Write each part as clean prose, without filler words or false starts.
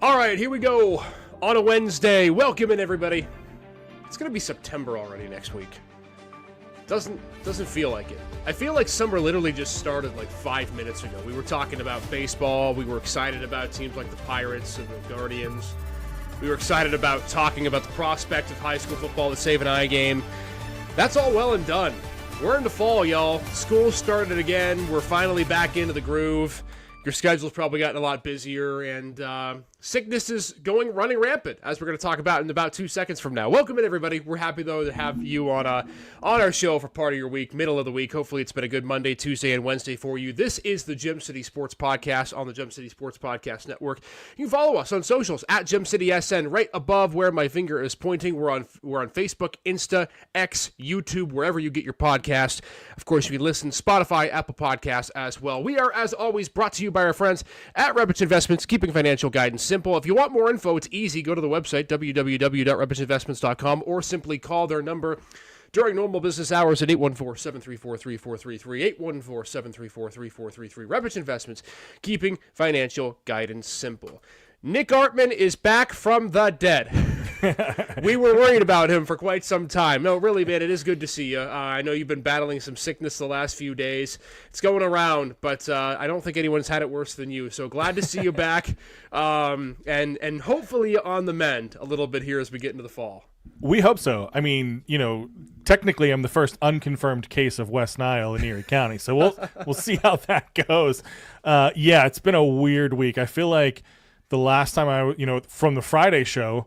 All right, here we go on a Wednesday. Welcome in, everybody. It's gonna be September already next week. Doesn't feel like it. I feel like summer literally just started like 5 minutes ago. We were talking about baseball. We were excited about teams like the Pirates and the Guardians. We were excited about talking about the prospect of high school football, the Save an Eye game. That's all well and done. We're into fall, y'all. School started again. We're finally back into the groove. Your schedule's probably gotten a lot busier, and sickness is running rampant, as we're going to talk about in about 2 seconds from now. Welcome in, everybody. We're happy, though, to have you on our show for part of your week, middle of the week. Hopefully it's been a good Monday, Tuesday, and Wednesday for you. This is the Gem City Sports Podcast on the Gem City Sports Podcast Network. You can follow us on socials at Gem City SN, right above where my finger is pointing. We're on Facebook, Insta, X, YouTube, wherever you get your podcast. Of course, you can listen Spotify, Apple Podcasts as well. We are, as always, brought to you by our friends at Rebich Investments, keeping financial guidance simple. If you want more info, it's easy. Go to the website, www.rebichinvestments.com, or simply call their number during normal business hours at 814-734-3433, 814-734-3433. Rebich Investments, keeping financial guidance simple. Nick Artman is back from the dead. We were worried about him for quite some time. No, really, man, it is good to see you. I know you've been battling some sickness the last few days. It's going around, but I don't think anyone's had it worse than you. So glad to see you back, and hopefully on the mend a little bit here as we get into the fall. We hope so. I mean, technically I'm the first unconfirmed case of West Nile in Erie County, so we'll see how that goes. Yeah, it's been a weird week. I feel like the last time from the Friday show,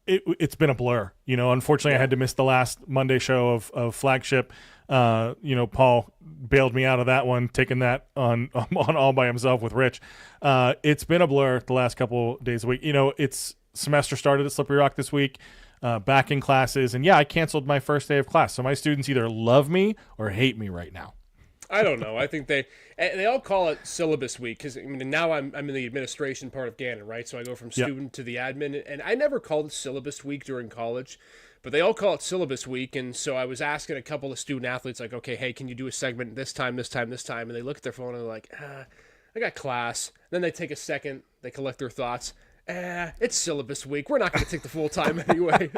it's been a blur. Unfortunately, I had to miss the last Monday show of Flagship. Paul bailed me out of that one, taking that on all by himself with Rich. It's been a blur the last couple days a week. It's semester started at Slippery Rock this week, back in classes. And yeah, I canceled my first day of class. So my students either love me or hate me right now. I don't know. I think they all call it syllabus week because now I'm in the administration part of Gannon, right? So I go from student to the admin, and I never called it syllabus week during college, but they all call it syllabus week. And so I was asking a couple of student athletes, like, okay, hey, can you do a segment this time? And they look at their phone and they're like, I got class. Then they take a second, they collect their thoughts. It's syllabus week. We're not going to take the full time anyway.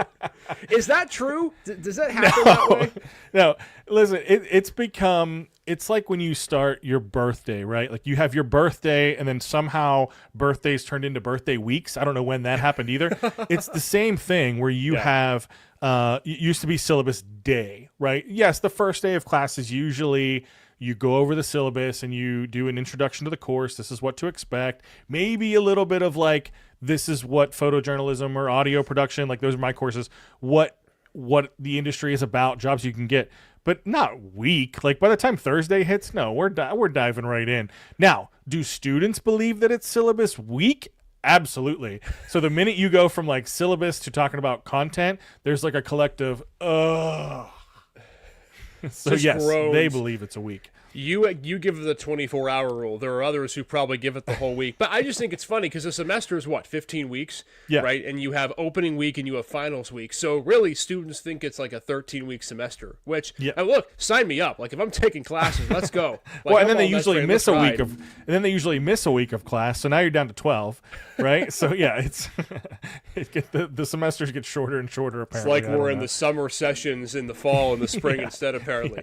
Is that true? Does that happen that way? No. Listen, it's like when you start your birthday, right? Like you have your birthday and then somehow birthdays turned into birthday weeks. I don't know when that happened either. It's the same thing where you have, it used to be syllabus day, right? Yes, the first day of class is usually you go over the syllabus and you do an introduction to the course. This is what to expect. Maybe a little bit of like, this is what photojournalism or audio production, like those are my courses, what the industry is about, jobs you can get, but not week. Like by the time Thursday hits, no, we're diving right in. Now, do students believe that it's syllabus week? Absolutely. So the minute you go from like syllabus to talking about content, there's like a collective, So just yes, groans. They believe it's a week. You give it the 24-hour rule. There are others who probably give it the whole week. But I just think it's funny because a semester is, 15 weeks? Yeah. Right? And you have opening week and you have finals week. So really, students think it's like a 13-week semester, which, and look, sign me up. Like, if I'm taking classes, let's go. Like, and then they usually miss a week of class. So now you're down to 12, right? So, yeah, the semesters get shorter and shorter, apparently. It's like we're in the summer sessions in the fall and the spring instead, apparently.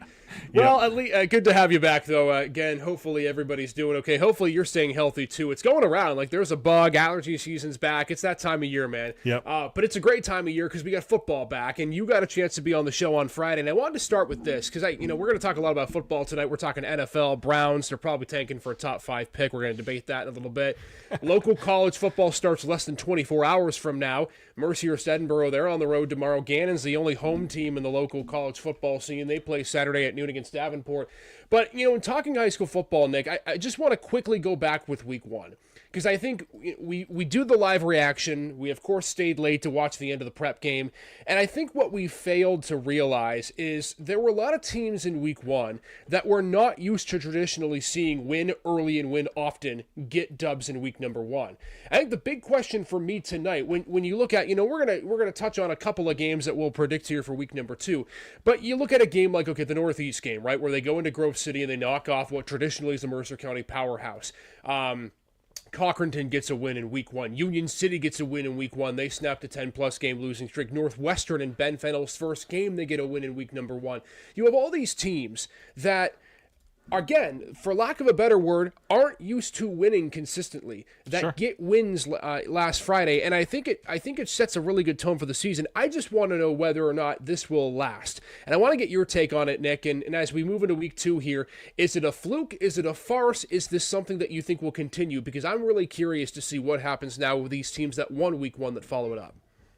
Well, at least good to have you back, though. Again, hopefully everybody's doing okay. Hopefully you're staying healthy, too. It's going around. Like, there's a bug. Allergy season's back. It's that time of year, man. Yep. But it's a great time of year because we got football back, and you got a chance to be on the show on Friday. And I wanted to start with this because, we're going to talk a lot about football tonight. We're talking NFL, Browns. They're probably tanking for a top 5 pick. We're going to debate that in a little bit. Local college football starts less than 24 hours from now. Mercyhurst, Edinboro, they're on the road tomorrow. Gannon's the only home team in the local college football scene. They play Saturday at noon against Davenport. But, in talking high school football, Nick, I just want to quickly go back with week one. Because I think we do the live reaction. We, of course, stayed late to watch the end of the prep game. And I think what we failed to realize is there were a lot of teams in week one that we're not used to traditionally seeing win early and win often get dubs in week number one. I think the big question for me tonight, when you look at, we're gonna touch on a couple of games that we'll predict here for week number two. But you look at a game like, the Northeast game, right, where they go into Grove City and they knock off what traditionally is the Mercer County powerhouse. Cochranton gets a win in week 1. Union City gets a win in week 1. They snapped a 10-plus game losing streak. Northwestern in Ben Fennell's first game, they get a win in week number 1. You have all these teams that, again, for lack of a better word, aren't used to winning consistently, that get wins last Friday, and I think it sets a really good tone for the season. I just want to know whether or not this will last, and I want to get your take on it, Nick, and as we move into week 2 here, is it a fluke? Is it a farce? Is this something that you think will continue? Because I'm really curious to see what happens now with these teams that won week 1 that follow it up.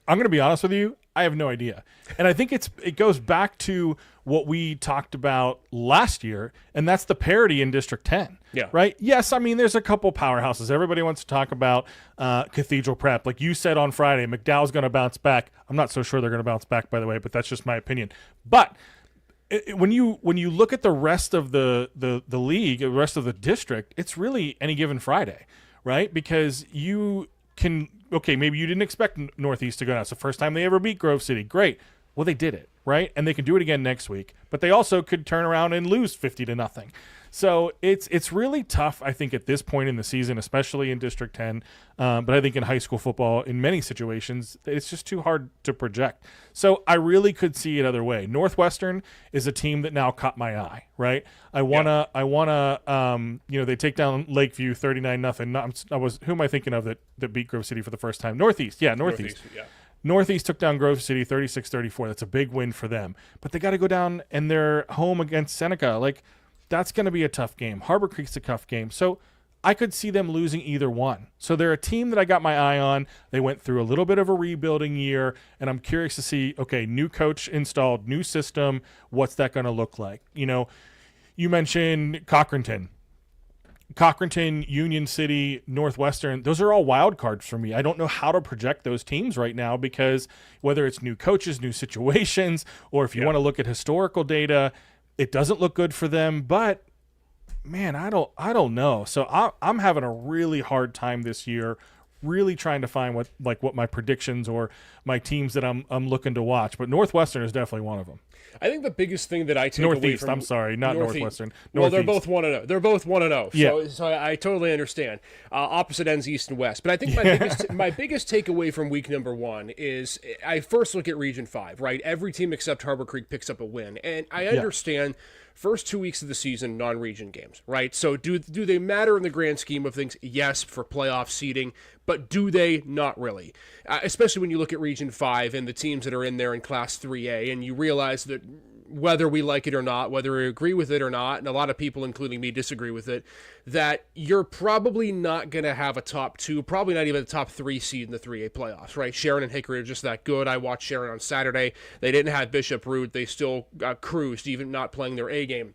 I'm going to be honest with you. I have no idea. And I think it goes back to what we talked about last year, and that's the parity in District 10. Yeah. Right? Yes, I mean, there's a couple powerhouses. Everybody wants to talk about Cathedral Prep. Like you said on Friday, McDowell's going to bounce back. I'm not so sure they're going to bounce back, by the way, but that's just my opinion. But when you look at the rest of the league, the rest of the district, it's really any given Friday, right? Because you can – okay, maybe you didn't expect Northeast to go down. It's the first time they ever beat Grove City. Great. Well, they did it, right? And they can do it again next week. But they also could turn around and lose 50-0. So it's really tough, I think, at this point in the season, especially in District 10. But I think in high school football, in many situations, it's just too hard to project. So I really could see it other way. Northwestern is a team that now caught my eye, right? I wanna, they take down Lakeview 39-0. Who am I thinking of that beat Grove City for the first time? Northeast. Yeah, Northeast. Northeast took down Grove City 36-34. That's a big win for them. But they got to go down and they're home against Seneca. Like, that's going to be a tough game. Harbor Creek's a tough game. So I could see them losing either one. So they're a team that I got my eye on. They went through a little bit of a rebuilding year, and I'm curious to see, okay, new coach installed, new system, what's that going to look like? You know, you mentioned Cochranton, Union City, Northwestern, those are all wild cards for me. I don't know how to project those teams right now because whether it's new coaches, new situations, or if you want to look at historical data, it doesn't look good for them. But man, I don't know. So I'm having a really hard time this year, really trying to find what my predictions or my teams that I'm looking to watch. But Northwestern is definitely one of them. I think the biggest thing that I take Northeast, away from I'm sorry, not Northwestern. Well, they're both 1-0. They're both 1-0. Yeah. So I totally understand. Opposite ends, East and West. But I think my biggest takeaway from week number 1 is I first look at Region 5, right? Every team except Harbor Creek picks up a win. And I understand first 2 weeks of the season, non-region games, right? So do they matter in the grand scheme of things? Yes, for playoff seeding. But do they? Not really. Especially when you look at Region 5 and the teams that are in there in Class 3A, and you realize that whether we like it or not, whether we agree with it or not, and a lot of people, including me, disagree with it, that you're probably not going to have a top 2, probably not even a top 3 seed in the 3A playoffs, right? Sharon and Hickory are just that good. I watched Sharon on Saturday. They didn't have Bishop Root. They still cruised, even not playing their A game.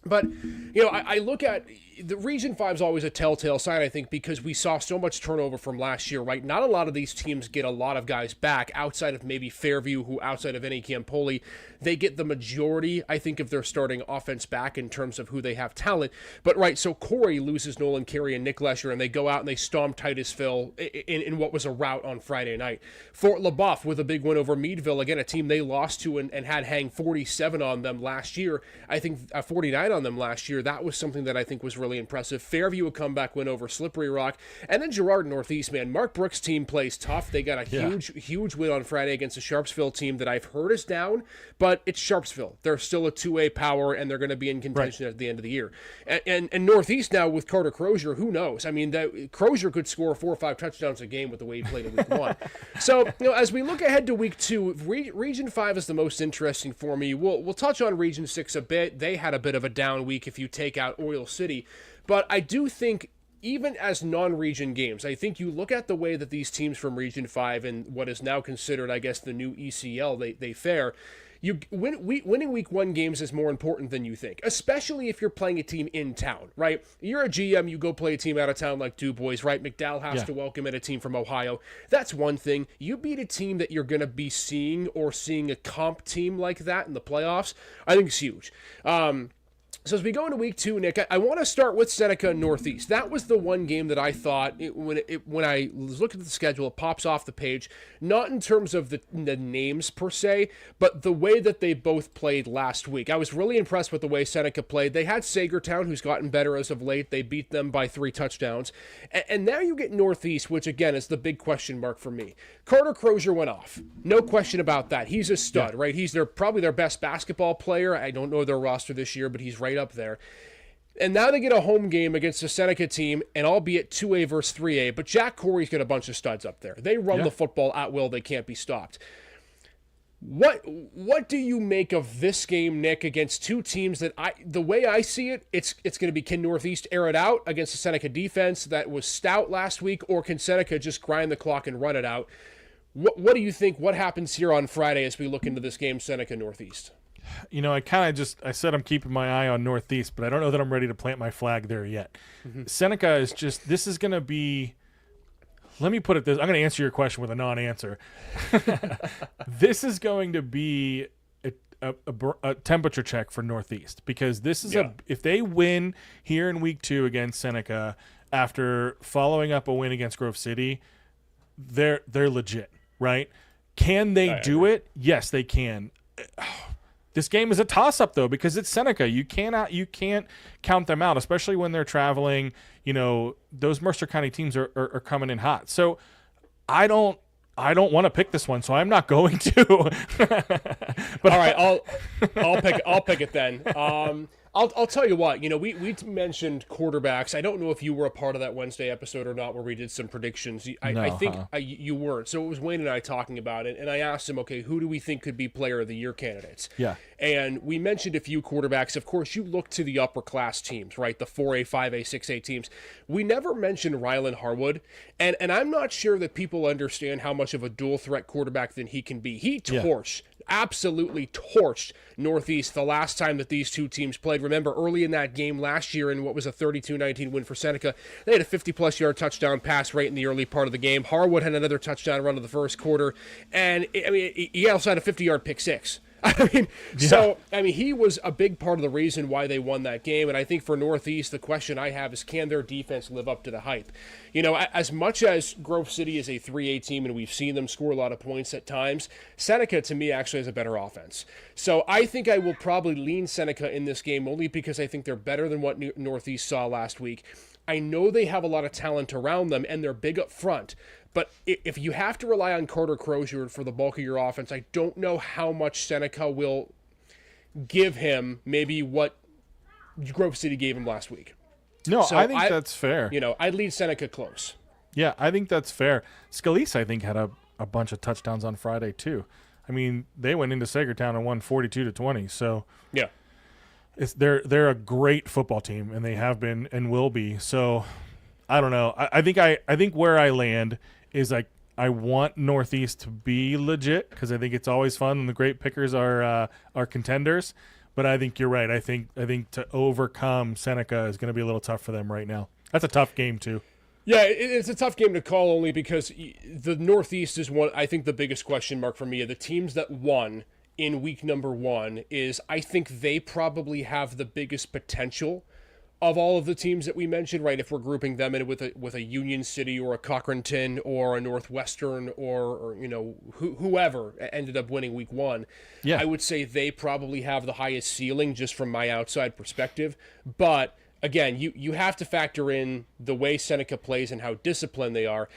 But, you know, I look at the Region 5 is always a telltale sign, I think, because we saw so much turnover from last year, right? Not a lot of these teams get a lot of guys back outside of maybe Fairview, who outside of any Campoli, they get the majority, I think, of their starting offense back in terms of who they have talent. But, right, so Corey loses Nolan Carey and Nick Lesher, and they go out and they stomp Titusville in what was a rout on Friday night. Fort LaBeouf with a big win over Meadville, again, a team they lost to and had hang 47 on them last year. I think 49 on them last year. That was something that I think was really impressive. Fairview, a comeback win over Slippery Rock. And then Girard Northeast, man. Mark Brooks' team plays tough. They got a huge win on Friday against a Sharpsville team that I've heard is down, but it's Sharpsville. They're still a 2A power, and they're going to be in contention at the end of the year. And Northeast now with Carter Crozier, who knows? I mean, Crozier could score 4 or 5 touchdowns a game with the way he played in week 1. So, you know, as we look ahead to week 2, Region 5 is the most interesting for me. We'll touch on Region 6 a bit. They had a bit of a down week if you take out Oil City. But I do think, even as non-region games, I think you look at the way that these teams from Region 5 and what is now considered, I guess, the new ECL, they fare. Winning week 1 games is more important than you think, especially if you're playing a team in town, right? You're a GM, you go play a team out of town like DuBois, right? McDowell has to welcome in a team from Ohio. That's one thing. You beat a team that you're going to be seeing a comp team like that in the playoffs, I think it's huge. So as we go into week 2, Nick, I want to start with Seneca Northeast. That was the one game that I thought, when I was looking at the schedule, it pops off the page, not in terms of the names per se, but the way that they both played last week. I was really impressed with the way Seneca played. They had Sagertown, who's gotten better as of late. They beat them by 3 touchdowns. And now you get Northeast, which, again, is the big question mark for me. Carter Crozier went off. No question about that. He's a stud, right? He's probably their best basketball player. I don't know their roster this year, but he's right up there. And now they get a home game against the Seneca team, and albeit 2A versus 3A, but Jack Corey's got a bunch of studs up there. They run the football at will. They can't be stopped. What do you make of this game, Nick, against two teams that the way I see it, it's going to be, can Northeast air it out against the Seneca defense that was stout last week, or can Seneca just grind the clock and run it out? What do you think? What happens here on Friday as we look into this game, Seneca Northeast? You know, I said I'm keeping my eye on Northeast, but I don't know that I'm ready to plant my flag there yet. Mm-hmm. Seneca is this is going to be, let me put it this, I'm going to answer your question with a non-answer. This is going to be a temperature check for Northeast, because this is if they win here in week 2 against Seneca after following up a win against Grove City, they're legit, right? Can they do it? Yes, they can. This game is a toss-up, though, because it's Seneca. You can't count them out, especially when they're traveling. You know, those Mercer County teams are coming in hot. So I don't want to pick this one, so I'm not going to. But all right, I'll pick it then. I'll tell you what, you know, we mentioned quarterbacks. I don't know if you were a part of that Wednesday episode or not, where we did some predictions. I think you weren't. So it was Wayne and I talking about it, and I asked him, okay, who do we think could be player of the year candidates? Yeah. And we mentioned a few quarterbacks. Of course, you look to the upper class teams, right? The 4A, 5A, 6A teams. We never mentioned Rylan Harwood, and I'm not sure that people understand how much of a dual threat quarterback that he can be. He torched. Absolutely torched Northeast the last time that these two teams played. Remember, early in that game last year, in what was a 32-19 win for Seneca, they had a 50-plus yard touchdown pass right in the early part of the game. Harwood had another touchdown run of the first quarter, and he also had a 50-yard pick six. He was a big part of the reason why they won that game. And I think for Northeast, the question I have is, can their defense live up to the hype? You know, as much as Grove City is a 3A team and we've seen them score a lot of points at times, Seneca, to me, actually has a better offense. So I think I will probably lean Seneca in this game, only because I think they're better than what Northeast saw last week. I know they have a lot of talent around them, and they're big up front. But if you have to rely on Carter Crozier for the bulk of your offense, I don't know how much Seneca will give him maybe what Grove City gave him last week. No, so I think that's fair. You know, I'd lead Seneca close. Yeah, I think that's fair. Scalise, I think, had a bunch of touchdowns on Friday, too. I mean, they went into Sagertown and won 42-20. So yeah, they're a great football team, and they have been and will be. So I don't know. I think where I land is I want Northeast to be legit, because I think it's always fun when the great pickers are contenders. But I think you're right. I think to overcome Seneca is going to be a little tough for them right now. That's a tough game too. Yeah, it's a tough game to call, only because the Northeast is one. I think the biggest question mark for me of the teams that won in week number 1 is, I think they probably have the biggest potential of all of the teams that we mentioned, right? If we're grouping them in with a Union City or a Cochranton or a Northwestern or you know, whoever ended up winning week 1, I would say they probably have the highest ceiling, just from my outside perspective. But again, you have to factor in the way Seneca plays and how disciplined they are.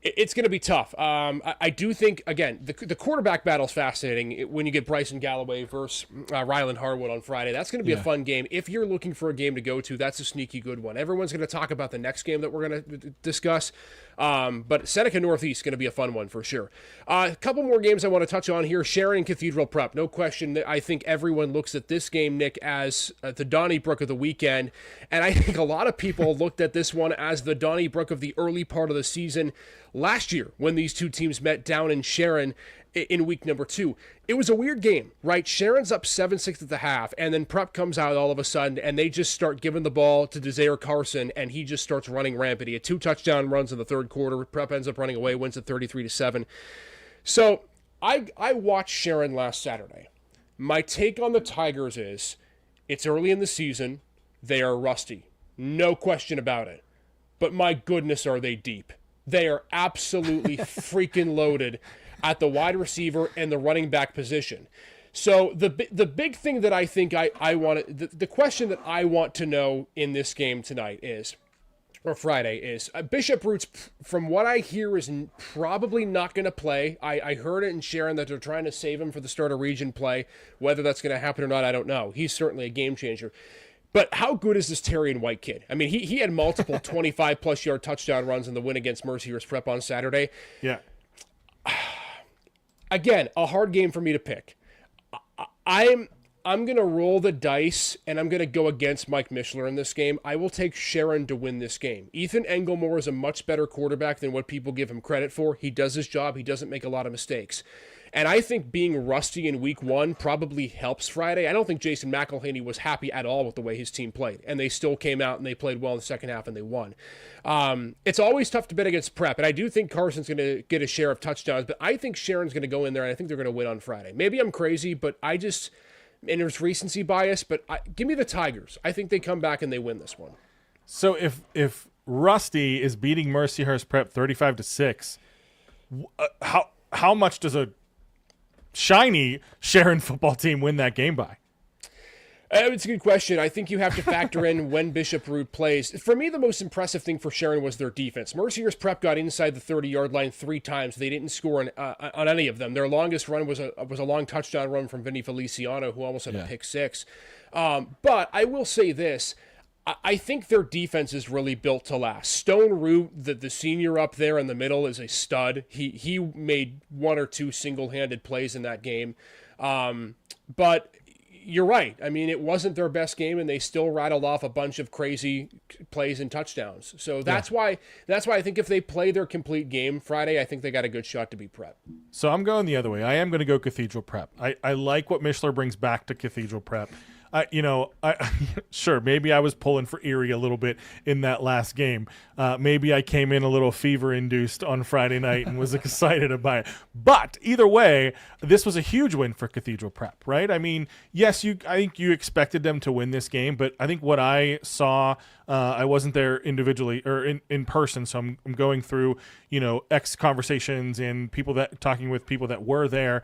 It's going to be tough. I do think, again, the quarterback battle is fascinating when you get Bryson Galloway versus Rylan Harwood on Friday. That's going to be a fun game. If you're looking for a game to go to, that's a sneaky good one. Everyone's going to talk about the next game that we're going to discuss. But Seneca Northeast is going to be a fun one for sure. A couple more games I want to touch on here. Sharon Cathedral Prep. No question that I think everyone looks at this game, Nick, as the Donnybrook of the weekend. And I think a lot of people looked at this one as the Donnybrook of the early part of the season last year, when these two teams met down in Sharon in week number 2. It was a weird game, right? Sharon's up 7-6 at the half, and then Prep comes out all of a sudden, and they just start giving the ball to Desire Carson, and he just starts running rampant. He had 2 touchdown runs in the third quarter. Prep ends up running away, wins at 33-7. So I watched Sharon last Saturday. My take on the Tigers is, It's early in the season. They are rusty. No question about it. But my goodness, are they deep. They are absolutely freaking loaded at the wide receiver and the running back position. So the big thing that I think I want the question that I want to know in this game tonight is, or Friday is, Bishop Roots, from what I hear, is probably not going to play. I heard it in Sharon that they're trying to save him for the start of region play. Whether that's going to happen or not, I don't know. He's certainly a game changer. But how good is this Terrian White kid? I mean, he had multiple 25-plus yard touchdown runs in the win against Mercyhurst Prep on Saturday. Yeah. Again, a hard game for me to pick. I'm going to roll the dice, and I'm going to go against Mike Mishler in this game. I will take Sharon to win this game. Ethan Engelmore is a much better quarterback than what people give him credit for. He does his job. He doesn't make a lot of mistakes. And I think being rusty in week one probably helps Friday. I don't think Jason McElhaney was happy at all with the way his team played. And they still came out and they played well in the second half and they won. It's always tough to bet against Prep. And I do think Carson's going to get a share of touchdowns. But I think Sharon's going to go in there and I think they're going to win on Friday. Maybe I'm crazy, but I just... And there's recency bias, but give me the Tigers. I think they come back and they win this one. So if Rusty is beating Mercyhurst Prep 35-6, how much does a shiny Sharon football team win that game by? It's a good question. I think you have to factor in when Bishop Root plays. For me, the most impressive thing for Sharon was their defense. Mercyhurst Prep got inside the 30-yard line 3 times. They didn't score on any of them. Their longest run was a long touchdown run from Vinny Feliciano, who almost had a pick 6. But I will say this. I think their defense is really built to last. Stone Root, the senior up there in the middle, is a stud. He made 1 or 2 single-handed plays in that game. But you're right. I mean, it wasn't their best game, and they still rattled off a bunch of crazy plays and touchdowns. So that's why I think if they play their complete game Friday, I think they got a good shot to beat Prep. So I'm going the other way. I am going to go Cathedral Prep. I like what Mishler brings back to Cathedral Prep. Sure, maybe I was pulling for Erie a little bit in that last game. Maybe I came in a little fever-induced on Friday night and was excited about it. But either way, this was a huge win for Cathedral Prep, right? I mean, yes, I think you expected them to win this game, but I think what I saw, I wasn't there individually or in person, so I'm going through, X conversations and talking with people that were there.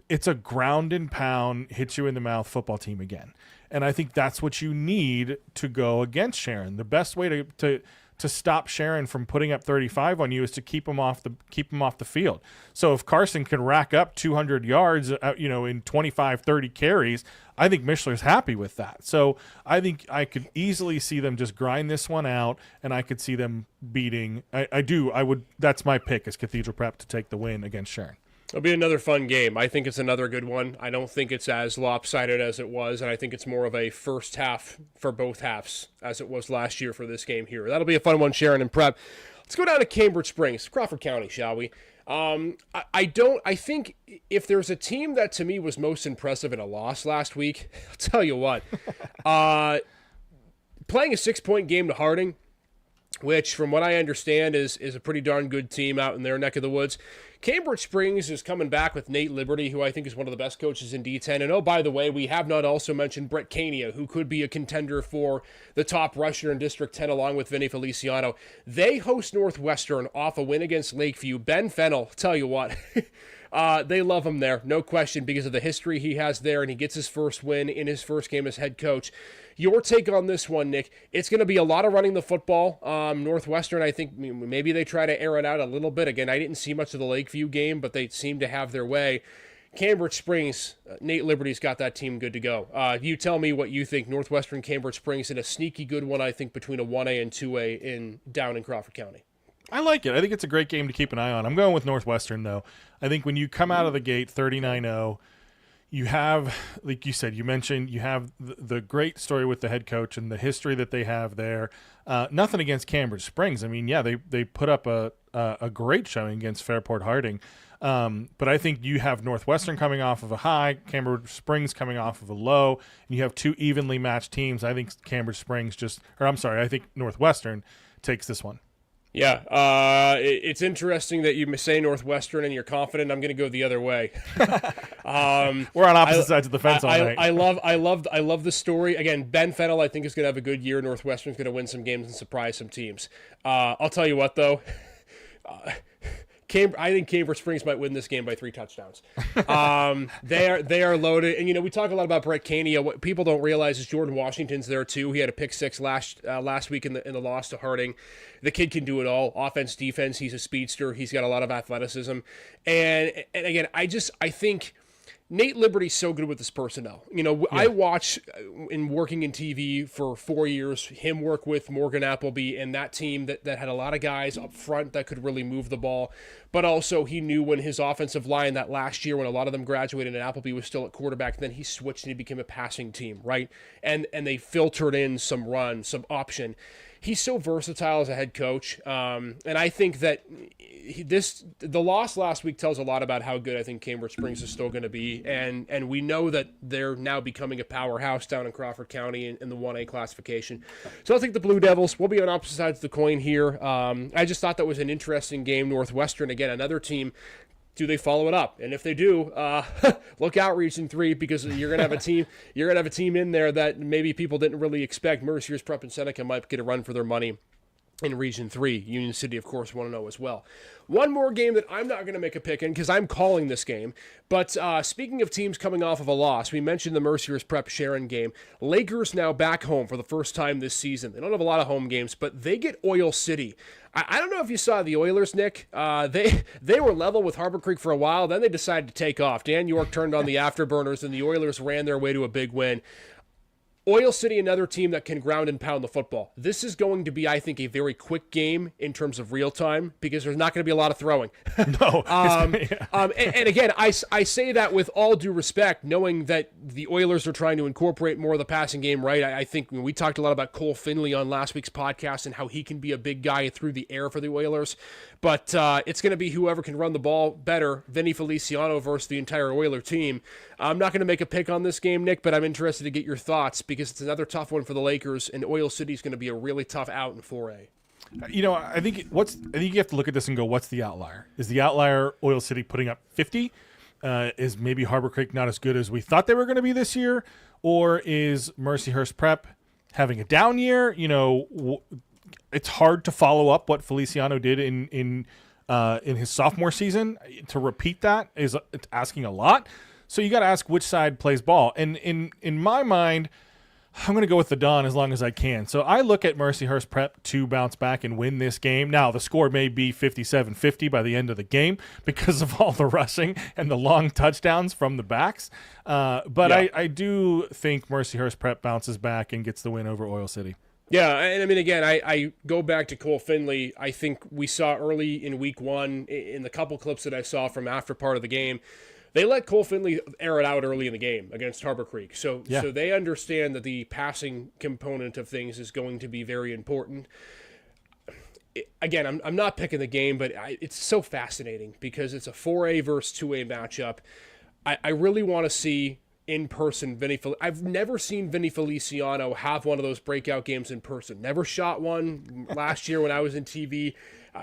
It's a ground and pound, hit you in the mouth football team again. And I think that's what you need to go against Sharon. The best way to stop Sharon from putting up 35 on you is to keep them off the field. So if Carson can rack up 200 yards, in 25, 30 carries, I think Mishler's happy with that. So I think I could easily see them just grind this one out, and I could see them beating. I would. That's my pick is Cathedral Prep to take the win against Sharon. It'll be another fun game. I think it's another good one. I don't think it's as lopsided as it was, and I think it's more of a first half for both halves as it was last year for this game here. That'll be a fun one, Sharon and Prep. Let's go down to Cambridge Springs, Crawford County, shall we? I think if there's a team that to me was most impressive in a loss last week, I'll tell you what. Playing a 6-point game to Harding, which from what I understand is a pretty darn good team out in their neck of the woods. Cambridge Springs is coming back with Nate Liberty, who I think is one of the best coaches in D10. And oh, by the way, we have not also mentioned Brett Cania, who could be a contender for the top rusher in District 10 along with Vinny Feliciano. They host Northwestern off a win against Lakeview. Ben Fennell, tell you what, they love him there, no question, because of the history he has there, and he gets his first win in his first game as head coach. Your take on this one, Nick? It's going to be a lot of running the football. Northwestern, I think maybe they try to air it out a little bit. Again, I didn't see much of the Lakeview game, but they seem to have their way. Cambridge Springs, Nate Liberty's got that team good to go. You tell me what you think. Northwestern, Cambridge Springs, and a sneaky good one, I think, between a 1A and 2A down in Crawford County. I like it. I think it's a great game to keep an eye on. I'm going with Northwestern, though. I think when you come out of the gate 39-0, you have, like you said, you mentioned, you have the great story with the head coach and the history that they have there. Nothing against Cambridge Springs. I mean, yeah, they put up a great showing against Fairport Harding. But I think you have Northwestern coming off of a high, Cambridge Springs coming off of a low, and you have two evenly matched teams. I think I think Northwestern takes this one. Yeah, it's interesting that you say Northwestern and you're confident. I'm going to go the other way. We're on opposite sides of the fence all night. I love the story. Again, Ben Fennell, I think, is going to have a good year. Northwestern's going to win some games and surprise some teams. I'll tell you what, though. I think Cambridge Springs might win this game by 3 touchdowns. They are loaded, and we talk a lot about Brett Caney. What people don't realize is Jordan Washington's there too. He had a pick 6 last week in the loss to Harding. The kid can do it all, offense, defense. He's a speedster. He's got a lot of athleticism, and again, I think Nate Liberty's so good with his personnel. I watch in working in TV for 4 years, him work with Morgan Appleby and that team that had a lot of guys up front that could really move the ball. But also he knew when his offensive line that last year when a lot of them graduated and Appleby was still at quarterback, then he switched and he became a passing team, right? And they filtered in some run, some option. He's so versatile as a head coach, and I think that the loss last week tells a lot about how good I think Cambridge Springs is still going to be, and we know that they're now becoming a powerhouse down in Crawford County in the 1A classification. So I think the Blue Devils will be on opposite sides of the coin here. I just thought that was an interesting game. Northwestern, again, another team. Do they follow it up? And if they do, look out, Region 3, because you're gonna have a team. You're gonna have a team in there that maybe people didn't really expect. Mercier's Prep and Seneca might get a run for their money in Region 3. Union City, of course, 1-0 as well. One more game that I'm not going to make a pick in because I'm calling this game. But speaking of teams coming off of a loss, we mentioned the Mercier's Prep Sharon game. Lakers now back home for the first time this season. They don't have a lot of home games, but they get Oil City. I don't know if you saw the Oilers, Nick. They were level with Harbor Creek for a while. Then they decided to take off. Dan York turned on the afterburners, and the Oilers ran their way to a big win. Oil City, another team that can ground and pound the football. This is going to be, I think, a very quick game in terms of real time because there's not going to be a lot of throwing. No. And again, I say that with all due respect, knowing that the Oilers are trying to incorporate more of the passing game, right? I think we talked a lot about Cole Finley on last week's podcast and how he can be a big guy through the air for the Oilers. But it's going to be whoever can run the ball better, Vinny Feliciano versus the entire Oiler team. I'm not going to make a pick on this game, Nick, but I'm interested to get your thoughts because it's another tough one for the Lakers, and Oil City is going to be a really tough out in 4A. I think you have to look at this and go, what's the outlier? Is the outlier Oil City putting up 50? Is maybe Harbor Creek not as good as we thought they were going to be this year? Or is Mercyhurst Prep having a down year? It's hard to follow up what Feliciano did in his sophomore season. To repeat that is asking a lot. So you got to ask which side plays ball. And in my mind, I'm going to go with the Dawn as long as I can. So I look at Mercyhurst Prep to bounce back and win this game. Now, the score may be 57-50 by the end of the game because of all the rushing and the long touchdowns from the backs. But yeah. I do think Mercyhurst Prep bounces back and gets the win over Oil City. Yeah, and I mean, again, I go back to Cole Finley. I think we saw early in week 1 in the couple clips that I saw from after part of the game, they let Cole Finley air it out early in the game against Harbor Creek. So they understand that the passing component of things is going to be very important. Again, I'm not picking the game, but it's so fascinating because it's a 4A versus 2A matchup. I really want to see in person I've never seen Vinny Feliciano have one of those breakout games in person. Never shot one last year when I was in TV.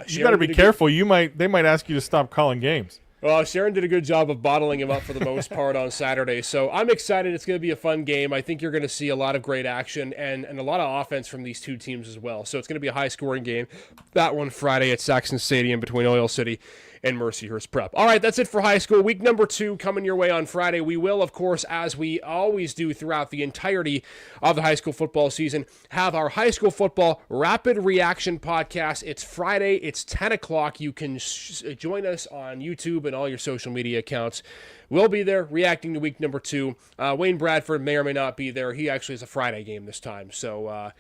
You got to be careful. They might ask you to stop calling games. Well, Sharon did a good job of bottling him up for the most part on Saturday. So I'm excited. It's going to be a fun game. I think you're going to see a lot of great action and a lot of offense from these two teams as well. So it's going to be a high-scoring game. That one Friday at Saxon Stadium between Oil City and Mercyhurst Prep. All right, that's it for high school. Week number 2 coming your way on Friday. We will, of course, as we always do throughout the entirety of the high school football season, have our high school football rapid reaction podcast. It's Friday. It's 10 o'clock. You can join us on YouTube and all your social media accounts. We'll be there reacting to week number 2. Wayne Bradford may or may not be there. He actually has a Friday game this time, so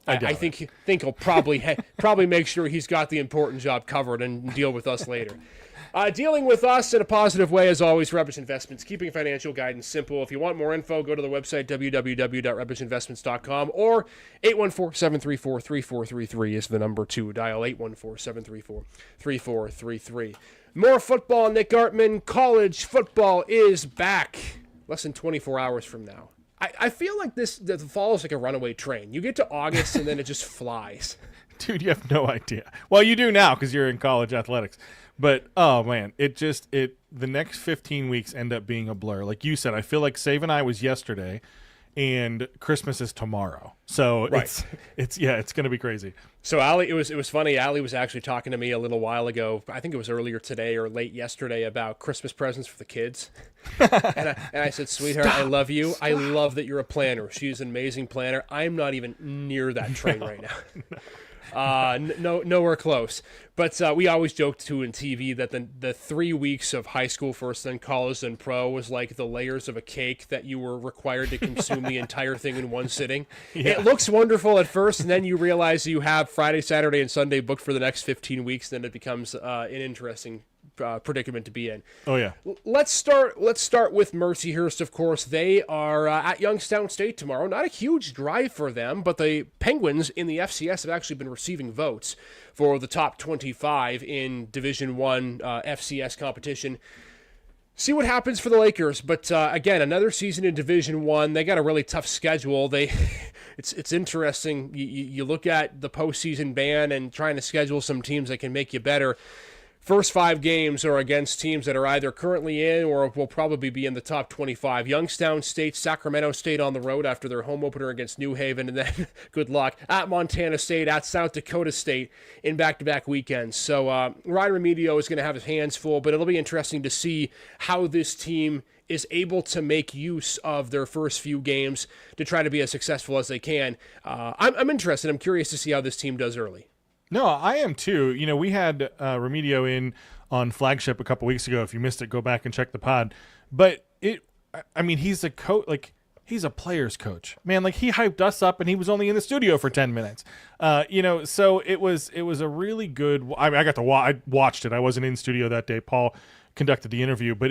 I think he'll probably make sure he's got the important job covered and deal with us later. Dealing with us in a positive way, as always, Rubbish Investments, keeping financial guidance simple. If you want more info, go to the website, www.rubbishinvestments.com, or 814-734-3433 is the number to dial, 814-734-3433. More football, Nick Gartman. College football is back less than 24 hours from now. I feel like the fall is like a runaway train. You get to August and then it just flies. Dude, you have no idea. Well, you do now because you're in college athletics. But, oh, man, the next 15 weeks end up being a blur. Like you said, I feel like Save and I was yesterday, and Christmas is tomorrow. So Right. it's going to be crazy. So Allie, it was funny. Allie was actually talking to me a little while ago. I think it was earlier today or late yesterday about Christmas presents for the kids. and I said, sweetheart, I love you. I love that you're a planner. She's an amazing planner. I'm not even near that train right now. Nowhere close. But we always joked too in TV that the 3 weeks of high school first, then college, then pro was like the layers of a cake that you were required to consume the entire thing in one sitting. Yeah. It looks wonderful at first, and then you realize you have Friday, Saturday, and Sunday booked for the next 15 weeks. Then it becomes an interesting predicament to be in. Oh yeah. Let's start with Mercyhurst. Of course, they are at Youngstown State tomorrow. Not a huge drive for them, but the Penguins in the FCS have actually been receiving votes for the top 25 in Division One FCS competition. See what happens for the Lakers, but again, another season in Division One. They got a really tough schedule. It's interesting. You look at the postseason ban and trying to schedule some teams that can make you better. First 5 games are against teams that are either currently in or will probably be in the top 25. Youngstown State, Sacramento State on the road after their home opener against New Haven, and then good luck at Montana State, at South Dakota State in back-to-back weekends. So Ryan Remigio is going to have his hands full, but it'll be interesting to see how this team is able to make use of their first few games to try to be as successful as they can. I'm interested. I'm curious to see how this team does early. No, I am too. You know, we had Remigio in on Flagship a couple weeks ago. If you missed it, go back and check the pod. But he's a coach. Like, he's a player's coach, man. Like, he hyped us up, and he was only in the studio for 10 minutes. So it was a really good. I got to I watched it. I wasn't in studio that day. Paul conducted the interview, but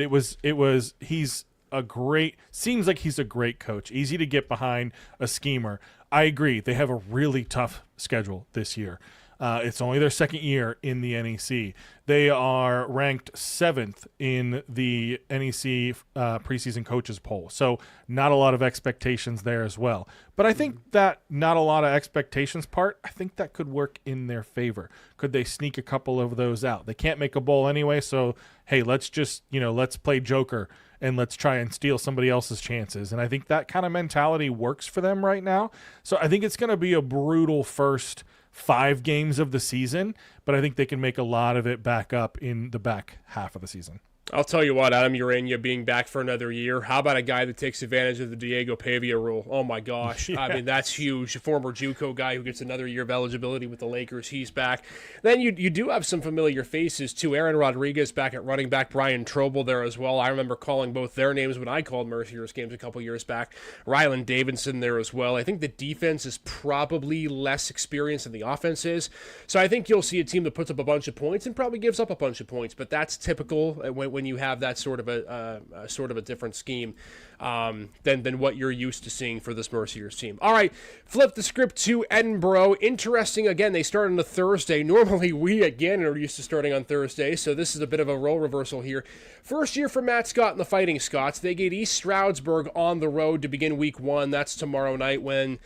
he's a great. Seems like he's a great coach. Easy to get behind, a schemer. I agree. They have a really tough schedule this year. It's only their second year in the NEC. They are ranked 7th in the NEC preseason coaches poll. So not a lot of expectations there as well. But I think that not a lot of expectations part, I think that could work in their favor. Could they sneak a couple of those out? They can't make a bowl anyway, so hey, let's just, let's play Joker and let's try and steal somebody else's chances. And I think that kind of mentality works for them right now. So I think it's going to be a brutal first 5 games of the season, but I think they can make a lot of it back up in the back half of the season. I'll tell you what, Adam Urania being back for another year. How about a guy that takes advantage of the Diego Pavia rule? Oh, my gosh. Yeah. I mean, that's huge. A former JUCO guy who gets another year of eligibility with the Lakers. He's back. Then you do have some familiar faces, too. Aaron Rodriguez back at running back. Brian Trobel there as well. I remember calling both their names when I called Mercyhurst games a couple years back. Rylan Davidson there as well. I think the defense is probably less experienced than the offense is. So I think you'll see a team that puts up a bunch of points and probably gives up a bunch of points. But that's typical when you have that sort of a different scheme than what you're used to seeing for this Mercyhurst team. All right, flip the script to Edinboro. Interesting, again, they start on a Thursday. Normally we, again, are used to starting on Thursday, so this is a bit of a role reversal here. First year for Matt Scott and the Fighting Scots. They get East Stroudsburg on the road to begin week 1. That's tomorrow night when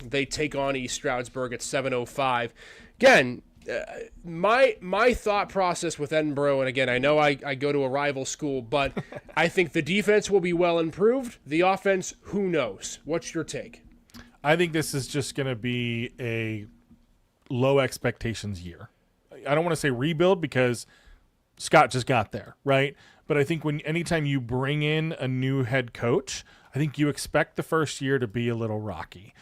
they take on East Stroudsburg at 7:05. Again, my thought process with Edinboro, and again, I know I go to a rival school, but I think the defense will be well improved. The offense, who knows? What's your take? I think this is just going to be a low expectations year. I don't want to say rebuild because Scott just got there, right? But I think anytime you bring in a new head coach, I think you expect the first year to be a little rocky.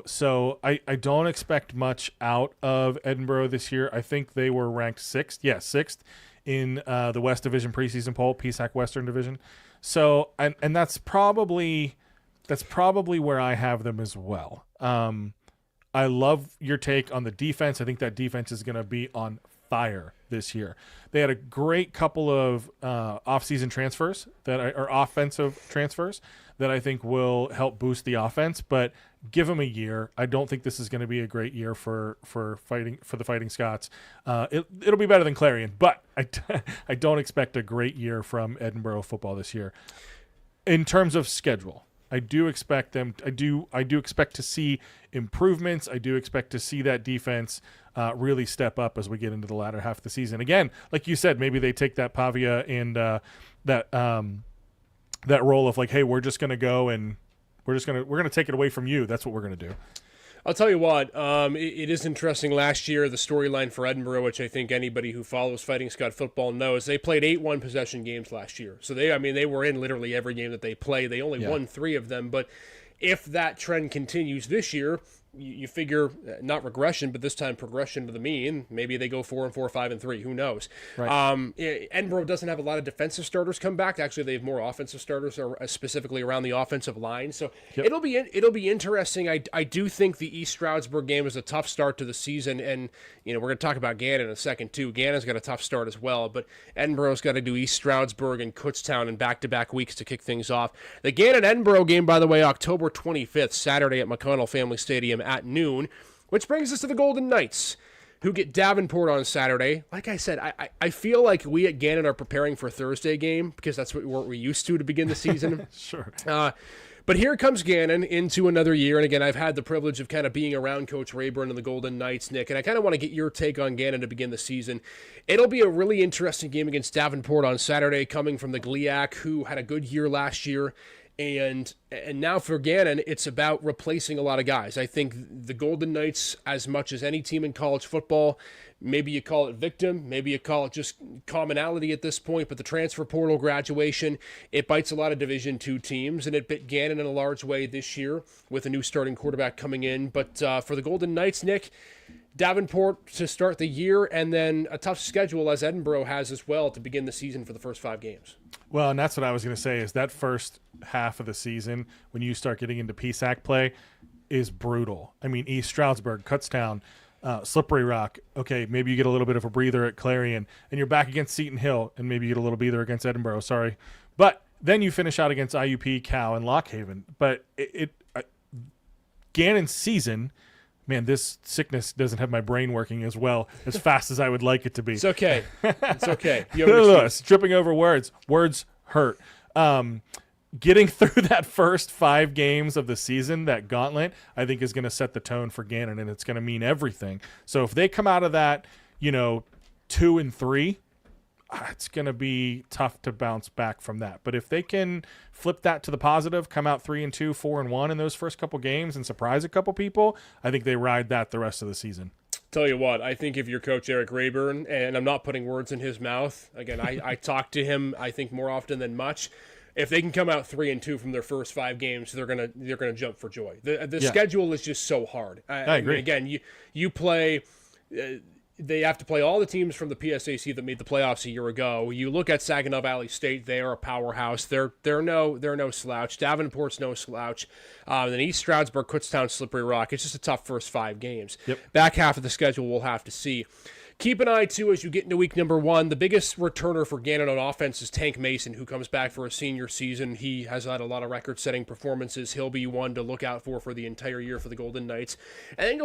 So I don't expect much out of Edinboro this year. I think they were ranked 6th. Yeah, 6th in the West Division preseason poll, PSAC Western Division. So, and that's probably where I have them as well. I love your take on the defense. I think that defense is going to be on fire this year. They had a great couple of off-season transfers that are offensive transfers that I think will help boost the offense, but give them a year. I don't think this is going to be a great year for the Fighting Scots. It'll be better than Clarion, but I don't expect a great year from Edinboro football this year. In terms of schedule, I do expect them. I do expect to see improvements. I do expect to see that defense really step up as we get into the latter half of the season. Again, like you said, maybe they take that Pavia and that role of like, hey, we're just going to go and we're going to take it away from you. That's what we're going to do. I'll tell you what, it is interesting. Last year, the storyline for Edinburgh, which I think anybody who follows Fighting Scott football knows, they played 8 one-possession games last year. So they were in literally every game that they played. They only won 3 of them. But if that trend continues this year, you figure not regression, but this time progression to the mean. Maybe they go 4-4, 5-3. Who knows? Right. Edinburgh doesn't have a lot of defensive starters come back. Actually, they have more offensive starters, specifically around the offensive line. So it'll be interesting. I do think the East Stroudsburg game is a tough start to the season, and we're going to talk about Gannon in a second too. Gannon's got a tough start as well, but Edinburgh's got to do East Stroudsburg and Kutztown in back-to-back weeks to kick things off. The Gannon-Edinburgh game, by the way, October 25th, Saturday at McConnell Family Stadium at noon, which brings us to the Golden Knights, who get Davenport on Saturday. Like I said, I feel like we at Gannon are preparing for a Thursday game because that's what we're used to begin the season. Sure. But here comes Gannon into another year, and again, I've had the privilege of kind of being around Coach Rayburn and the Golden Knights, Nick, and I kind of want to get your take on Gannon to begin the season. It'll be a really interesting game against Davenport on Saturday, coming from the GLIAC, who had a good year last year. And now for Gannon, it's about replacing a lot of guys. I think the Golden Knights, as much as any team in college football, maybe you call it victim, maybe you call it just commonality at this point, but the transfer portal graduation, it bites a lot of Division II teams, and it bit Gannon in a large way this year with a new starting quarterback coming in. But for the Golden Knights, Nick, Davenport to start the year, and then a tough schedule as Edinburgh has as well to begin the season for the first 5 games. Well, and that's what I was going to say is that first half of the season, when you start getting into PSAC play, is brutal. I mean, East Stroudsburg, Kutztown, Slippery Rock. Okay, maybe you get a little bit of a breather at Clarion, and you're back against Seton Hill, and maybe you get a little breather against Edinburgh. Sorry. But then you finish out against IUP, Cal, and Lock Haven. But Gannon's season... Man, this sickness doesn't have my brain working as well as fast as I would like it to be. It's okay. It's okay. Tripping over words. Words hurt. Getting through that first 5 games of the season, that gauntlet, I think is going to set the tone for Gannon, and it's going to mean everything. So if they come out of that, 2-3, it's going to be tough to bounce back from that. But if they can flip that to the positive, come out 3-2, 4-1 in those first couple games and surprise a couple people, I think they ride that the rest of the season. Tell you what, I think if you're Coach Eric Rayburn, and I'm not putting words in his mouth, again, I talk to him, I think, more often than much. If they can come out 3-2 from their first 5 games, they're gonna jump for joy. The schedule is just so hard. I agree. Again, you play. They have to play all the teams from the PSAC that made the playoffs a year ago. You look at Saginaw Valley State; they are a powerhouse. They're no slouch. Davenport's no slouch. Then East Stroudsburg, Kutztown, Slippery Rock. It's just a tough first 5 games. Yep. Back half of the schedule, we'll have to see. Keep an eye, too, as you get into week number 1. The biggest returner for Gannon on offense is Tank Mason, who comes back for a senior season. He has had a lot of record-setting performances. He'll be one to look out for the entire year for the Golden Knights. And then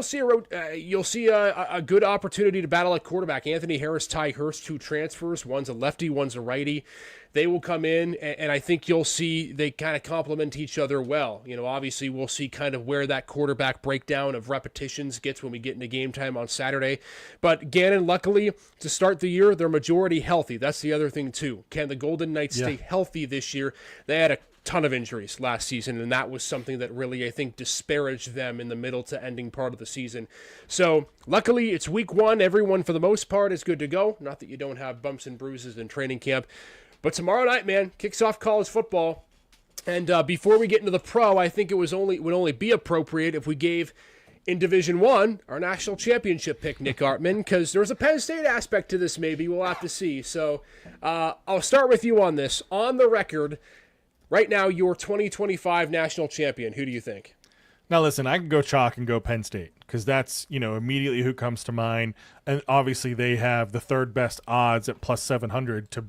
you'll see a good opportunity to battle at quarterback. Anthony Harris, Ty Hurst, 2 transfers. One's a lefty, one's a righty. They will come in, and I think you'll see they kind of complement each other well. Obviously we'll see kind of where that quarterback breakdown of repetitions gets when we get into game time on Saturday. But Gannon, luckily, to start the year, they're majority healthy. That's the other thing, too. Can the Golden Knights stay healthy this year? They had a ton of injuries last season, and that was something that really, I think, disparaged them in the middle to ending part of the season. So, luckily, it's week 1. Everyone, for the most part, is good to go. Not that you don't have bumps and bruises in training camp. But tomorrow night, man, kicks off college football. And before we get into the pro, I think it would only be appropriate if we gave, in Division I, our national championship pick, Nick Artman, because there's a Penn State aspect to this maybe. We'll have to see. So I'll start with you on this. On the record, right now, your 2025 national champion. Who do you think? Now, listen, I can go chalk and go Penn State because that's, immediately who comes to mind. And obviously they have the 3rd best odds at plus 700 to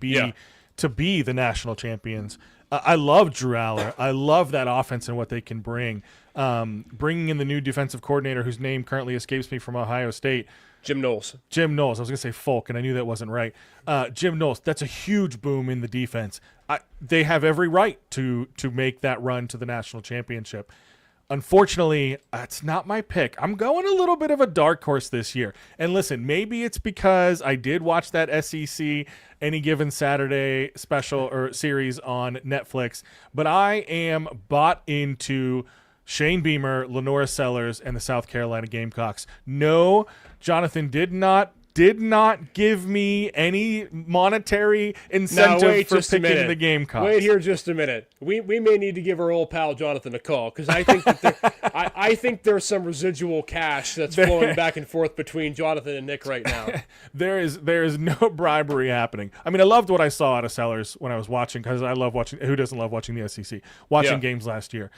be the national champions. I love Drew Aller. I love that offense and what they can bring. Bringing in the new defensive coordinator whose name currently escapes me from Ohio State. Jim Knowles. Jim Knowles. I was going to say Folk, and I knew that wasn't right. Jim Knowles. That's a huge boom in the defense. They have every right to make that run to the national championship. Unfortunately, it's not my pick. I'm going a little bit of a dark horse this year. And listen, maybe it's because I did watch that SEC Any Given Saturday special or series on Netflix, but I am bought into Shane Beamer, Lenora Sellers, and the South Carolina Gamecocks. No, Jonathan did not give me any monetary incentive for picking the Gamecocks. Wait here just a minute. We may need to give our old pal Jonathan a call, because I think that I think there's some residual cash that's flowing back and forth between Jonathan and Nick right now. There is no bribery happening. I mean, I loved what I saw out of Sellers when I was watching, because I love watching. Who doesn't love watching the SEC? Watching games last year.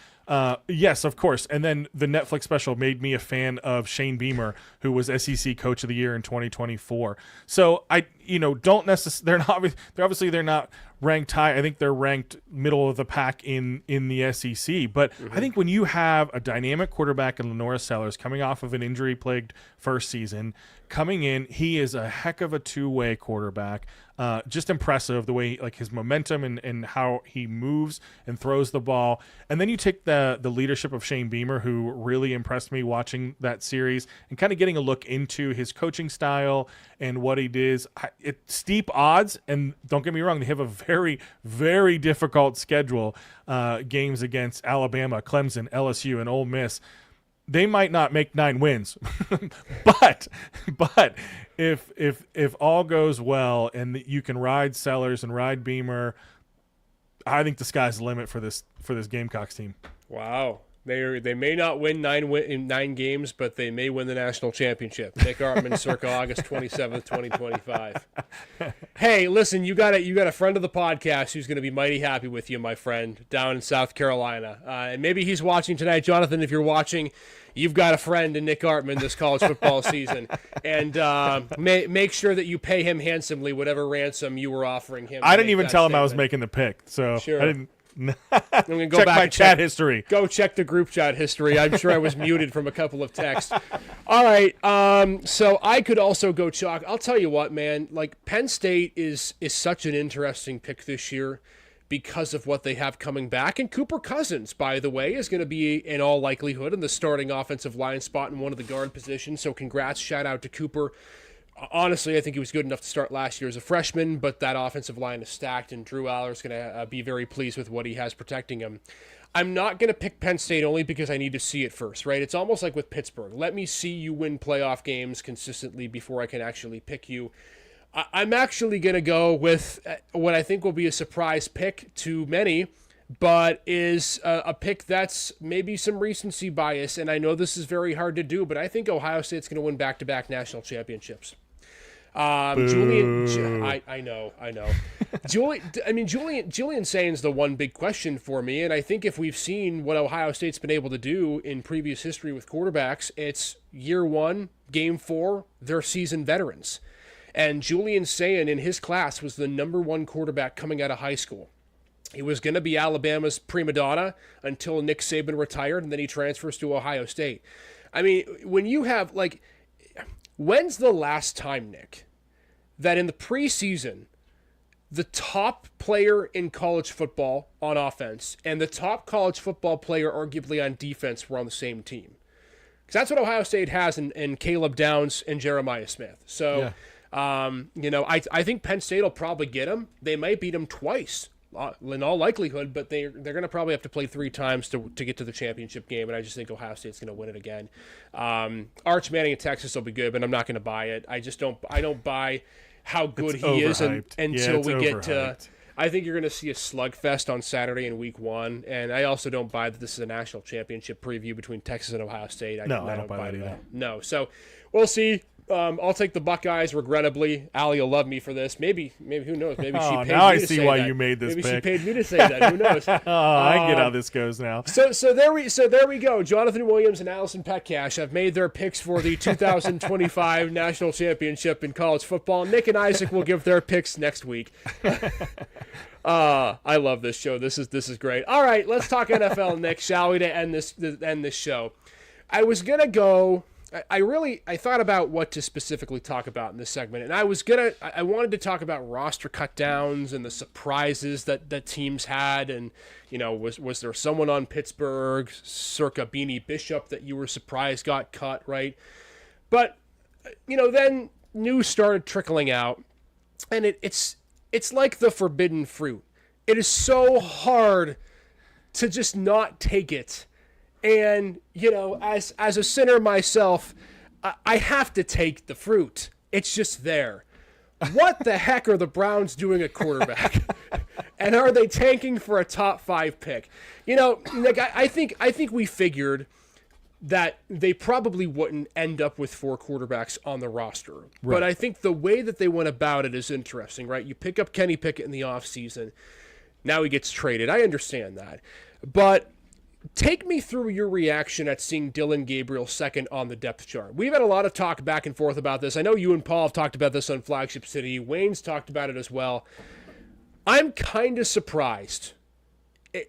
Yes, of course. And then the Netflix special made me a fan of Shane Beamer, who was SEC Coach of the Year in 2024. So don't necessarily. They're not ranked high. I think they're ranked middle of the pack in the SEC. But I think when you have a dynamic quarterback in Lenora Sellers coming off of an injury-plagued first season, coming in, he is a heck of a two-way quarterback. Just impressive the way his momentum and how he moves and throws the ball. And then you take the leadership of Shane Beamer, who really impressed me watching that series and kind of getting a look into his coaching style and what he does. It's steep odds, and don't get me wrong, they have a very, very difficult schedule. Games against Alabama, Clemson, LSU, and Ole Miss. They might not make 9 wins, but if all goes well and you can ride Sellers and ride Beamer, I think the sky's the limit for this Gamecocks team. Wow. They may not win 9 games, but they may win the national championship. Nick Artman, circa August 27th, 2025. Hey, listen, you got a friend of the podcast who's going to be mighty happy with you, my friend, down in South Carolina. And maybe he's watching tonight. Jonathan, if you're watching, you've got a friend in Nick Artman this college football season. And make sure that you pay him handsomely whatever ransom you were offering him. I didn't even tell him I was making the pick, so sure. I didn't. I'm gonna go check back my and chat history. Go check the group chat history. I'm sure I was muted from a couple of texts. All right. So I could also go chalk. I'll tell you what, man. Penn State is such an interesting pick this year because of what they have coming back. And Cooper Cousins, by the way, is going to be in all likelihood in the starting offensive line spot in one of the guard positions. So congrats, shout out to Cooper. Honestly, I think he was good enough to start last year as a freshman, but that offensive line is stacked, and Drew Aller is going to be very pleased with what he has protecting him. I'm not going to pick Penn State only because I need to see it first, right? It's almost like with Pittsburgh. Let me see you win playoff games consistently before I can actually pick you. I'm actually going to go with what I think will be a surprise pick to many, but is a pick that's maybe some recency bias, and I know this is very hard to do, but I think Ohio State's going to win back-to-back national championships. Julian, I know. Julian Sain's the one big question for me, and I think if we've seen what Ohio State's been able to do in previous history with quarterbacks, it's year 1, game 4, they're seasoned veterans. And Julian Sain in his class was the number 1 quarterback coming out of high school. He was going to be Alabama's prima donna until Nick Saban retired, and then he transfers to Ohio State. I mean, when you have, when's the last time, Nick, that in the preseason, the top player in college football on offense and the top college football player arguably on defense were on the same team? Because that's what Ohio State has in Caleb Downs and Jeremiah Smith. So, I think Penn State will probably get him. They might beat him twice in all likelihood, but they're going to probably have to play 3 times to get to the championship game, and I just think Ohio State's going to win it again. Arch Manning in Texas will be good, but I'm not going to buy it. I don't buy how good he is until we get to. I think you're going to see a slugfest on Saturday in Week 1, and I also don't buy that this is a national championship preview between Texas and Ohio State. I don't buy that either. No, so we'll see. I'll take the Buckeyes, regrettably. Allie will love me for this. Maybe who knows? Maybe she paid me to say that. Now I see why you made this pick. Maybe she paid me to say that. Who knows? I get how this goes now. So there we go. Jonathan Williams and Allison Petcash have made their picks for the 2025 National Championship in college football. Nick and Isaac will give their picks next week. I love this show. This is great. All right, let's talk NFL, Nick, shall we, to end this show. I was gonna go I thought about what to specifically talk about in this segment, and I wanted to talk about roster cut downs and the surprises that teams had, and was there someone on Pittsburgh circa Beanie Bishop that you were surprised got cut, right? But then news started trickling out, and it's like the forbidden fruit. It is so hard to just not take it. And, as a sinner myself, I have to take the fruit. It's just there. What the heck are the Browns doing at quarterback? And are they tanking for a top 5 pick? I think we figured that they probably wouldn't end up with 4 quarterbacks on the roster. Right. But I think the way that they went about it is interesting, right? You pick up Kenny Pickett in the offseason. Now he gets traded. I understand that. But take me through your reaction at seeing Dillon Gabriel second on the depth chart. We've had a lot of talk back and forth about this. I know you and Paul have talked about this on Flagship City. Wayne's talked about it as well. I'm kind of surprised,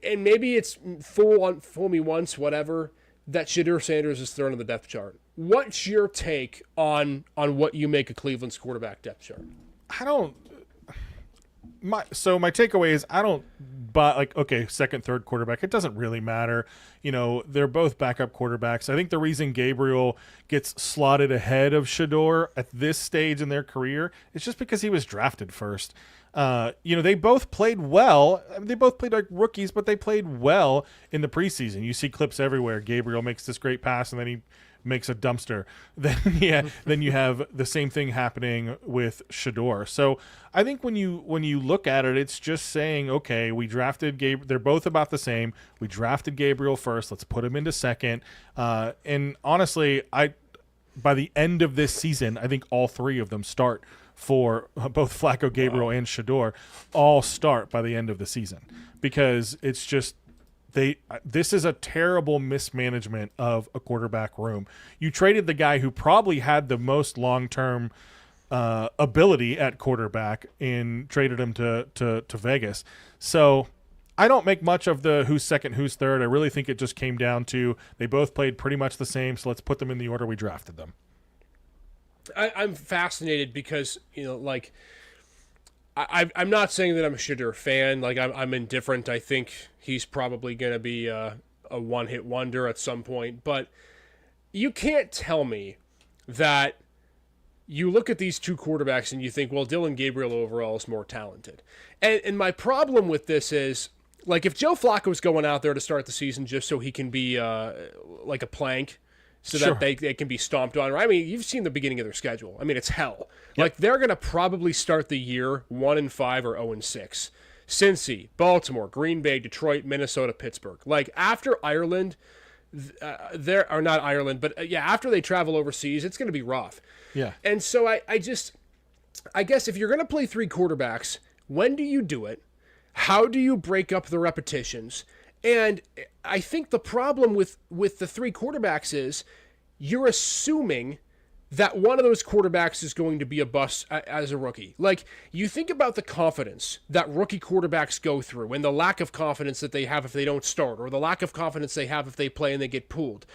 and maybe it's fool me once, whatever, that Shedeur Sanders is third on the depth chart. What's your take on what you make of Cleveland's quarterback depth chart? My takeaway is I don't buy, second, third quarterback. It doesn't really matter. They're both backup quarterbacks. I think the reason Gabriel gets slotted ahead of Shedeur at this stage in their career is just because he was drafted first. They both played well. They both played like rookies, but they played well in the preseason. You see clips everywhere. Gabriel makes this great pass, and then he makes a dumpster. Then you have the same thing happening with Shedeur. So I think when you look at it, it's just saying, okay, we drafted Gabriel. They're both about the same. We drafted Gabriel first. Let's put him into second. And honestly, by the end of this season, I think all 3 of them start for both Flacco, Gabriel, and Shedeur. All start by the end of the season because it's just. This is a terrible mismanagement of a quarterback room. You traded the guy who probably had the most long-term ability at quarterback and traded him to Vegas. So I don't make much of the who's second, who's third. I really think it just came down to they both played pretty much the same, so let's put them in the order we drafted them. I'm fascinated because, I'm not saying that I'm a Shedeur fan. I'm indifferent. I think he's probably going to be a one-hit wonder at some point. But you can't tell me that you look at these 2 quarterbacks and you think, well, Dillon Gabriel overall is more talented. And my problem with this is, if Joe Flacco's going out there to start the season just so he can be like a plank, so that they can be stomped on. I mean, you've seen the beginning of their schedule. I mean, it's hell. Yep. They're going to probably start the year 1-5 or 0-6. Cincy, Baltimore, Green Bay, Detroit, Minnesota, Pittsburgh. After Ireland, after they travel overseas, it's going to be rough. Yeah. And so I guess if you're going to play 3 quarterbacks, when do you do it? How do you break up the repetitions? And I think the problem with the 3 quarterbacks is you're assuming that one of those quarterbacks is going to be a bust as a rookie. You think about the confidence that rookie quarterbacks go through and the lack of confidence that they have if they don't start, or the lack of confidence they have if they play and they get pulled.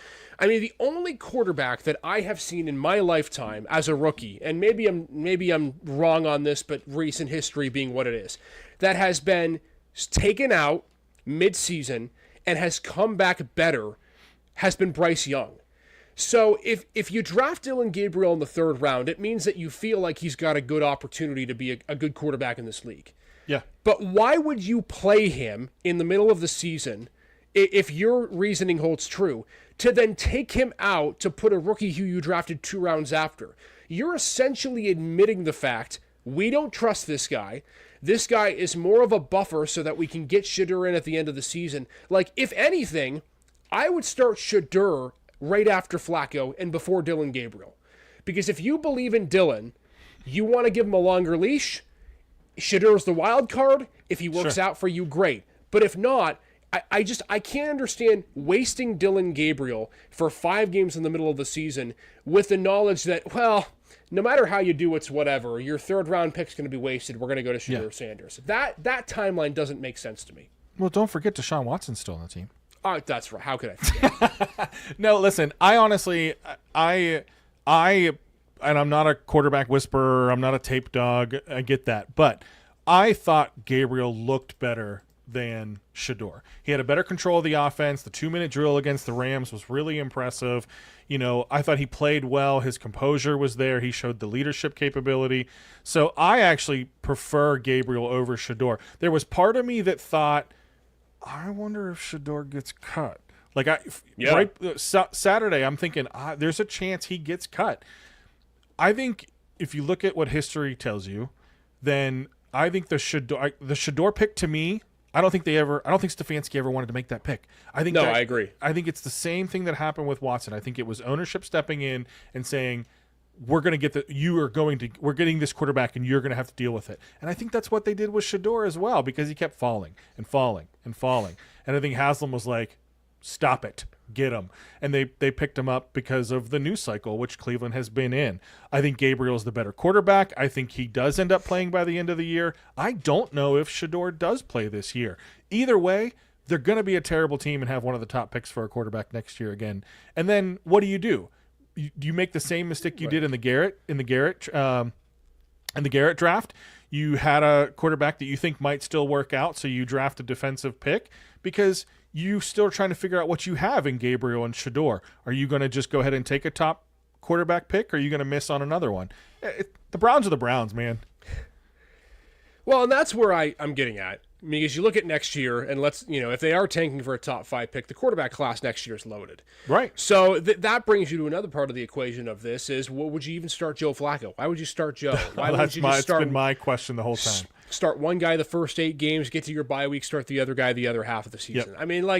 I mean, the only quarterback that I have seen in my lifetime as a rookie, and maybe I'm wrong on this, but recent history being what it is, that has been taken out mid-season and has come back better, has been Bryce Young. So if you draft Dillon Gabriel in the 3rd round, it means that you feel like he's got a good opportunity to be a good quarterback in this league. Yeah. But why would you play him in the middle of the season, if your reasoning holds true, to then take him out to put a rookie who you drafted 2 rounds after? You're essentially admitting the fact, we don't trust this guy. This guy is more of a buffer so that we can get Shedeur in at the end of the season. If anything, I would start Shedeur right after Flacco and before Dillon Gabriel. Because if you believe in Dillon, you want to give him a longer leash. Shedeur's the wild card. If he works out for you, great. But if not, I can't understand wasting Dillon Gabriel for 5 games in the middle of the season with the knowledge that, well, no matter how you do, it's whatever. Your 3rd round pick's going to be wasted. We're going to go to Shedeur Sanders. That timeline doesn't make sense to me. Well, don't forget Deshaun Watson's still on the team. Oh, that's right. How could I forget? No, listen. I honestly, and I'm not a quarterback whisperer. I'm not a tape dog. I get that, but I thought Gabriel looked better than Shador. He had a better control of the offense. The 2-minute drill against the Rams was really impressive. You know, I thought he played well. His composure was there. He showed the leadership capability. So I actually prefer Gabriel over Shador. There was part of me that thought, I wonder if Shador gets cut. Like Saturday, I'm thinking there's a chance he gets cut. I think if you look at what history tells you, then I think the Shador pick to me, I don't think Stefanski ever wanted to make that pick. I agree. I think it's the same thing that happened with Watson. I think it was ownership stepping in and saying, we're getting this quarterback and you're going to have to deal with it. And I think that's what they did with Shador as well, because he kept falling and falling and falling. And I think Haslam was like, stop it, get him. And they picked him up because of the news cycle, which Cleveland has been in. I think Gabriel's the better quarterback. I think he does end up playing by the end of the year. I don't know if Shador does play this year. Either way, they're going to be a terrible team and have one of the top picks for a quarterback next year again. And then what do? Do you make the same mistake you did in the Garrett draft? You had a quarterback that you think might still work out, so you draft a defensive pick because you still are trying to figure out what you have in Gabriel and Shador. Are you going to just go ahead and take a top quarterback pick, or are you going to miss on another one? The Browns are the Browns, man. Well, and that's where I'm getting at. Because you look at next year, and if they are tanking for a top 5 pick, the quarterback class next year is loaded. Right. So that brings you to another part of the equation of this is, would you even start Joe Flacco? Why would you start Joe? Why would you just start? It's been my question the whole time. Start one guy the first 8 games, get to your bye week, start the other guy the other half of the season. Yep. I mean,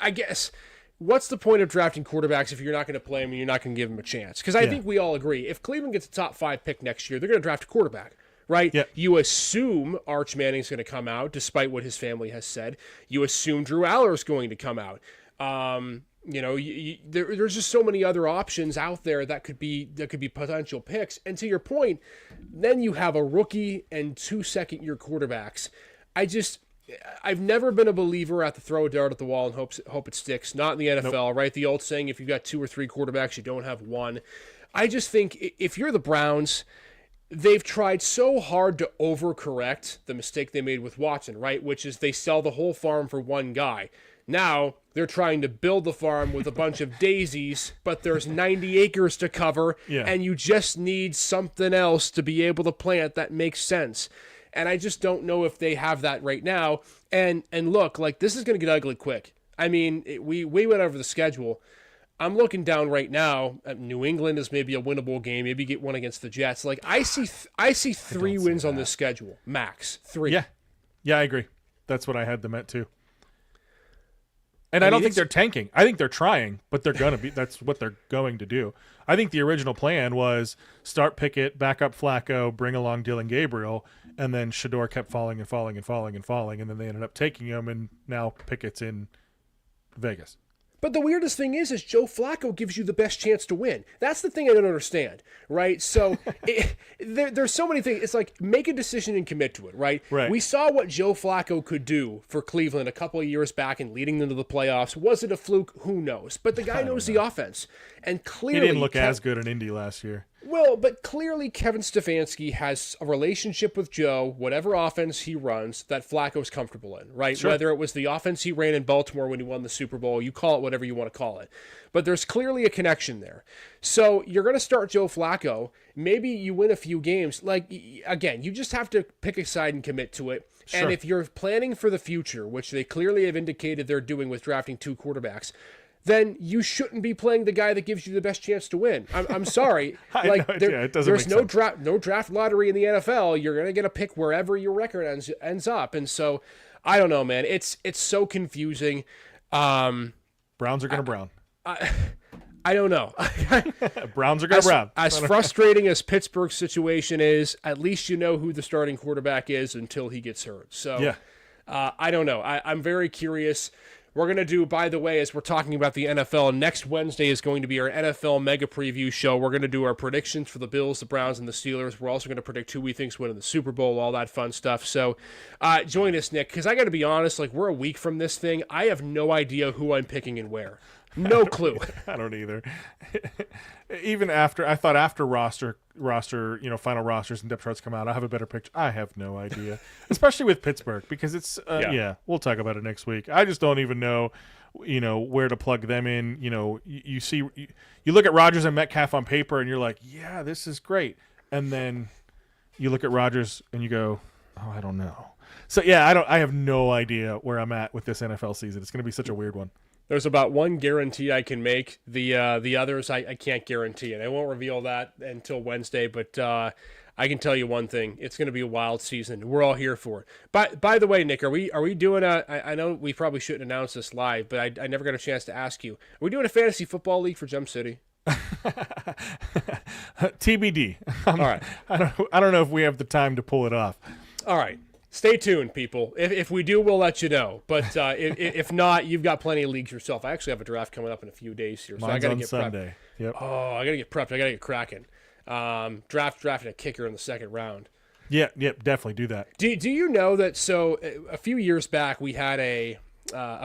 I guess, what's the point of drafting quarterbacks if you're not going to play them and you're not going to give them a chance? Because I think we all agree, if Cleveland gets a top 5 pick next year, they're going to draft a quarterback. Right? Yep. You assume Arch Manning's going to come out, despite what his family has said. You assume Drew Aller's going to come out. There's just so many other options out there that could be potential picks. And to your point, then you have a rookie and 2 second-year quarterbacks. I've never been a believer at the throw a dart at the wall and hope it sticks. Not in the NFL, nope. Right? The old saying, if you've got 2 or 3 quarterbacks, you don't have one. I just think if you're the Browns, they've tried so hard to overcorrect the mistake they made with Watson, right? Which is they sell the whole farm for one guy. Now they're trying to build the farm with a bunch of daisies, but there's 90 acres to cover, and you just need something else to be able to plant that makes sense. And I just don't know if they have that right now. And look, this is going to get ugly quick. I mean, we went over the schedule. I'm looking down right now at New England as maybe a winnable game. Maybe get one against the Jets. I see 3 wins on this schedule, max 3. Yeah, I agree. That's what I had them at too. And I don't think they're tanking. I think they're trying, but they're gonna be. That's what they're going to do. I think the original plan was start Pickett, back up Flacco, bring along Dylan Gabriel, and then Shador kept falling and falling and falling and falling, and then they ended up taking him, and now Pickett's in Vegas. But the weirdest thing is Joe Flacco gives you the best chance to win. That's the thing I don't understand, right? So there's so many things. It's like, make a decision and commit to it, right? We saw what Joe Flacco could do for Cleveland a couple of years back and leading them to the playoffs. Was it a fluke? Who knows? But the guy knows the offense. And clearly, he didn't look as good in Indy last year. Well, but clearly Kevin Stefanski has a relationship with Joe, whatever offense he runs, that Flacco's comfortable in, right? Sure. Whether it was the offense he ran in Baltimore when he won the Super Bowl, you call it whatever you want to call it. But there's clearly a connection there. So you're going to start Joe Flacco. Maybe you win a few games. Again, you just have to pick a side and commit to it. Sure. And if you're planning for the future, which they clearly have indicated they're doing with drafting 2 quarterbacks, then you shouldn't be playing the guy that gives you the best chance to win. I'm sorry. There's no draft lottery in the NFL. You're going to get a pick wherever your record ends up. And so, I don't know, man. It's so confusing. Browns are going to brown. I don't know. Browns are going to brown. As frustrating as Pittsburgh's situation is, at least you know who the starting quarterback is until he gets hurt. So, I don't know. I'm very curious. We're going to do, by the way, as we're talking about the NFL, next Wednesday is going to be our NFL Mega Preview show. We're going to do our predictions for the Bills, the Browns, and the Steelers. We're also going to predict who we think's winning the Super Bowl, all that fun stuff. So join us, Nick, because I got to be honest, like, we're a week from this thing. I have no idea who I'm picking and where. No clue. I don't either. Even after roster, final rosters and depth charts come out, I have a better picture. I have no idea, especially with Pittsburgh, because it's we'll talk about it next week. I just don't even know, where to plug them in. You look at Rodgers and Metcalf on paper, and you're like, yeah, this is great, and then you look at Rodgers and you go, oh, I don't know. So yeah, I have no idea where I'm at with this NFL season. It's going to be such a weird one. There's about one guarantee I can make. The others I can't guarantee, and I won't reveal that until Wednesday. But I can tell you one thing: it's going to be a wild season. We're all here for it. By the way, Nick, are we doing I know we probably shouldn't announce this live, but I never got a chance to ask you. Are we doing a fantasy football league for Jump City? TBD. All right. I don't know if we have the time to pull it off. All right. Stay tuned, people. If we do, we'll let you know. But if not, you've got plenty of leagues yourself. I actually have a draft coming up in a few days here, so Mine's I got to on get Sunday. prepped. Yep. Oh, I got to get prepped. I got to get cracking. Drafting a kicker in the second round. Yeah, definitely do that. Do you know that? So a few years back, we had a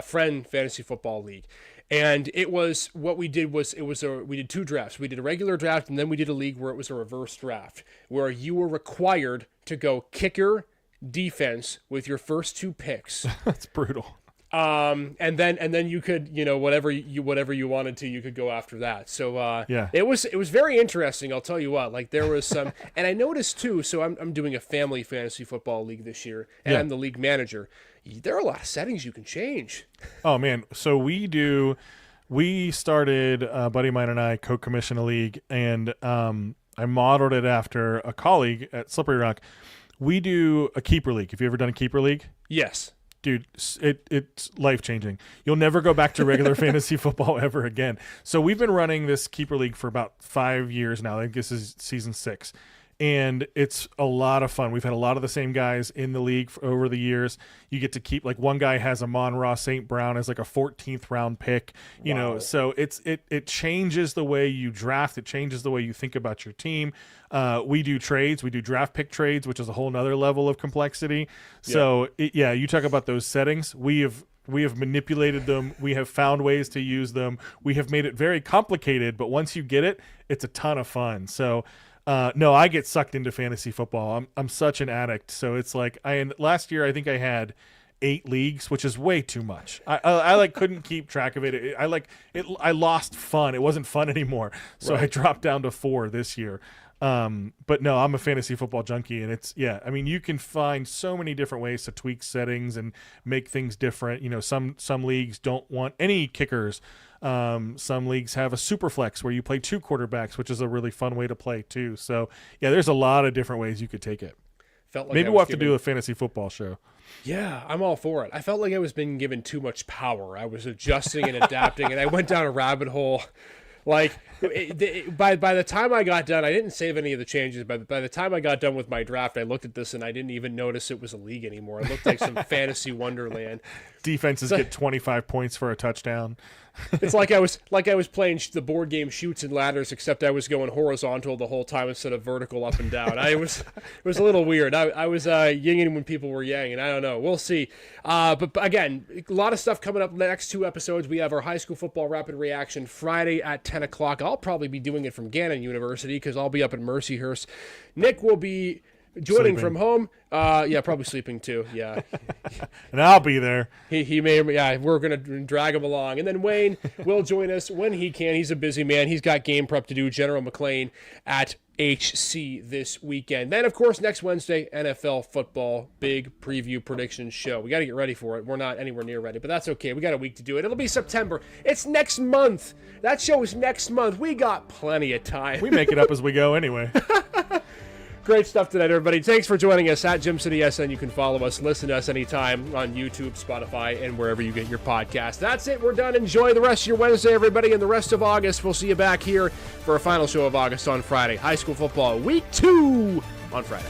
friend fantasy football league. And it was what we did was we did two drafts. We did a regular draft, and then we did a league where it was a reverse draft, where you were required to go kicker, defense with your first two picks. That's brutal. And then you could, whatever you wanted to, you could go after that. So it was very interesting. I'll tell you what, like there was some, and I noticed too. So I'm doing a family fantasy football league this year, and I'm the league manager. There are a lot of settings you can change. Oh man, so we started a buddy of mine and I co-commission a league, and I modeled it after a colleague at Slippery Rock. We do a keeper league. Have you ever done a keeper league? Yes. Dude, it's life-changing. You'll never go back to regular fantasy football ever again. So we've been running this keeper league for about 5 years now. I think this is season 6. And it's a lot of fun. We've had a lot of the same guys in the league over the years. You get to keep, like, one guy has Amon-Ra St. Brown as like a 14th round pick, so it changes the way you draft. It changes the way you think about your team. We do trades. We do draft pick trades, which is a whole nother level of complexity. So you talk about those settings. We have manipulated them. We have found ways to use them. We have made it very complicated, but once you get it, it's a ton of fun. So no, I get sucked into fantasy football. I'm such an addict. So it's like last year I think I had 8 leagues, which is way too much. I like couldn't keep track of it. I lost fun. It wasn't fun anymore. So I dropped down to 4 this year. But no, I'm a fantasy football junkie, and you can find so many different ways to tweak settings and make things different. Some leagues don't want any kickers. Some leagues have a super flex where you play 2 quarterbacks, which is a really fun way to play too. So there's a lot of different ways you could take it. Maybe we'll have to do a fantasy football show. Yeah, I'm all for it. I felt like I was being given too much power. I was adjusting and adapting, and I went down a rabbit hole. Like, by the time I got done, I didn't save any of the changes. But by the time I got done with my draft, I looked at this and I didn't even notice it was a league anymore. It looked like some fantasy wonderland. Defenses get 25 points for a touchdown. It's like I was playing the board game Chutes and Ladders, except I was going horizontal the whole time instead of vertical up and down. It was a little weird. I was yinging when people were yanging. I don't know. We'll see. But again, a lot of stuff coming up in the next 2 episodes. We have our high school football rapid reaction Friday at 10 o'clock. I'll probably be doing it from Gannon University because I'll be up in Mercyhurst. Nick will be joining from home. Probably sleeping too. Yeah. And I'll be there. He may, we're going to drag him along. And then Wayne will join us when he can. He's a busy man. He's got game prep to do. General McLean at HC this weekend. Then, of course, next Wednesday, NFL football, big preview prediction show. We got to get ready for it. We're not anywhere near ready, but that's okay. We got a week to do it. It'll be September. It's next month. That show is next month. We got plenty of time. We make it up as we go anyway. Great stuff tonight, everybody. Thanks for joining us at Gym City SN. You can follow us, listen to us anytime on YouTube, Spotify, and wherever you get your podcast. That's it. We're done. Enjoy the rest of your Wednesday, everybody, and the rest of August. We'll see you back here for a final show of August on Friday. High school football, week 2 on Friday.